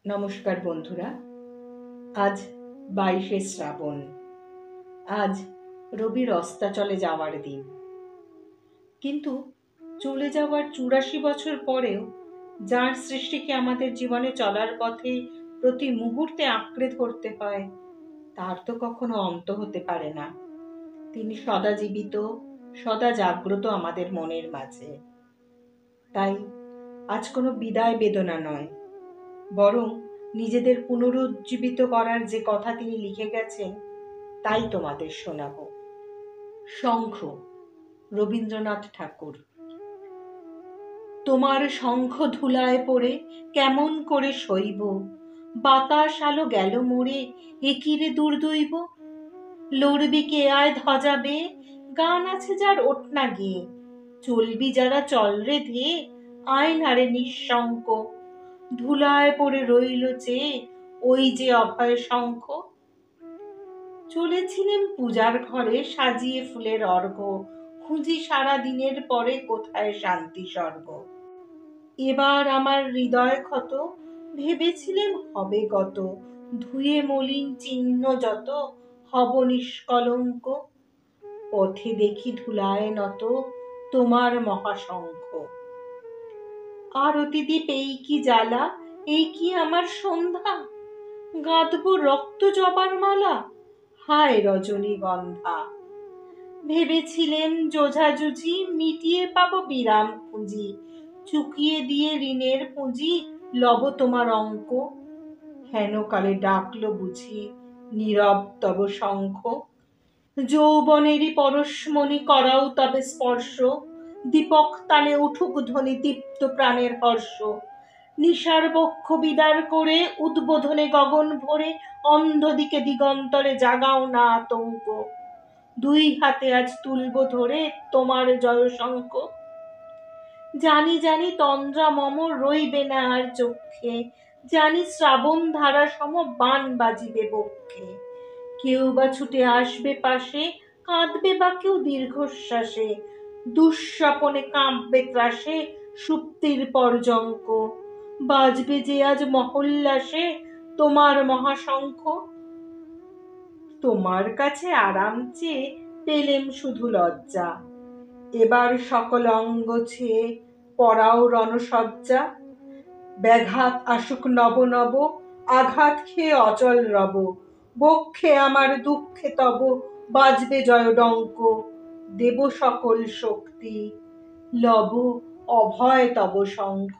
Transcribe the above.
নমস্কার বন্ধুরা। আজ 22শে শ্রাবণ। আজ রবির অস্তাচলে যাওয়ার দিন। কিন্তু চলে যাওয়ার 84 বছর পরেও যার সৃষ্টিকে আমাদের জীবনে চলার পথে প্রতি মুহূর্তে আঁকড়ে ধরতে হয়, তার তো কখনো অন্ত হতে পারে না। তিনি সদা জীবিত, সদা জাগ্রত আমাদের মনের মাঝে। তাই আজ কোনো বিদায় বেদনা নয়, বরং নিজেদের পুনরুজ্জীবিত করার যে কথা তিনি লিখে গেছেন তাই তোমাদের শোনাব। শঙ্খ, রবীন্দ্রনাথ ঠাকুর। তোমার শঙ্খ ধুলায় পড়ে কেমন করে সইব, বাতাস আলো গেল মোড়ে, একিরে দুর্দৈব। লড়বি কে আয় ধ্বজা বেয়ে, গান আছে যার ওঠনা গেয়ে, চলবি যারা চল রে ধেয়ে, আয় না রে নিঃশঙ্ক। ধুলায় পড়ে রইল চেয়ে ওই যে অভয় শঙ্খ। চলেছিলেম পূজার ঘরে সাজিয়ে ফুলের অর্ঘ্য, খুঁজি সারা দিনের পরে কোথায় শান্তি স্বর্গ। এবার আমার হৃদয় ক্ষত, ভেবেছিলেম হবে গত, ধুয়ে মলিন চিহ্ন যত, হব নিষ্কলঙ্ক। পথে দেখি ধুলায় নত তোমার মহাশঙ্খ। আরতি দ্বীপ এই কি জ্বালা, এই কি আমার সন্ধ্যা, গাঁথব রক্ত জবার মালা, হায় রজনীগন্ধা। ভেবেছিলেন যোঝাযুঝি মিটিয়ে পাবো বিরাম পুঁজি, চুকিয়ে দিয়ে ঋণের পুঁজি লব তোমার অঙ্ক। হেন কালে ডাকলো বুঝি নীরব তব শঙ্খ। যৌবনেরই পরশমণি করাও তবে স্পর্শ, দীপক তালে উঠুক ধ্বনি দীপ্ত প্রাণের হর্ষ। নিশার বক্ষ বিদার করে উদ্বোধনে গগন ভরে, অন্ধ দিকে দিগন্তরে জাগাও না আতঙ্ক। দুই হাতে আজ তুলব ধরে তোমার জয় শঙ্খ। জানি জানি তন্দ্রা মম রইবে না আর চক্ষে, জানি শ্রাবণ ধারা সম বাণ বাজিবে বক্ষে। কেউ বা ছুটে আসবে পাশে, কাঁদবে বা কেউ দীর্ঘশ্বাসে, দুঃস্বপনে কাঁপবে ত্রাসে সুপ্তির পর্যঙ্ক। বাজবে যে আজ মহোল্লাসে তোমার মহাশঙ্খ। তোমার কাছে আরাম চেয়ে পেলেম শুধু লজ্জা, এবার সকল অঙ্গ ছেয়ে পড়াও রণসজ্জা। ব্যাঘাত আসুক নব নব, আঘাত খেয়ে অচল রব, বক্ষে আমার দুঃখে তব বাজবে জয়ডঙ্ক। দেব সকল শক্তি, লব অভয় তব শঙ্খ।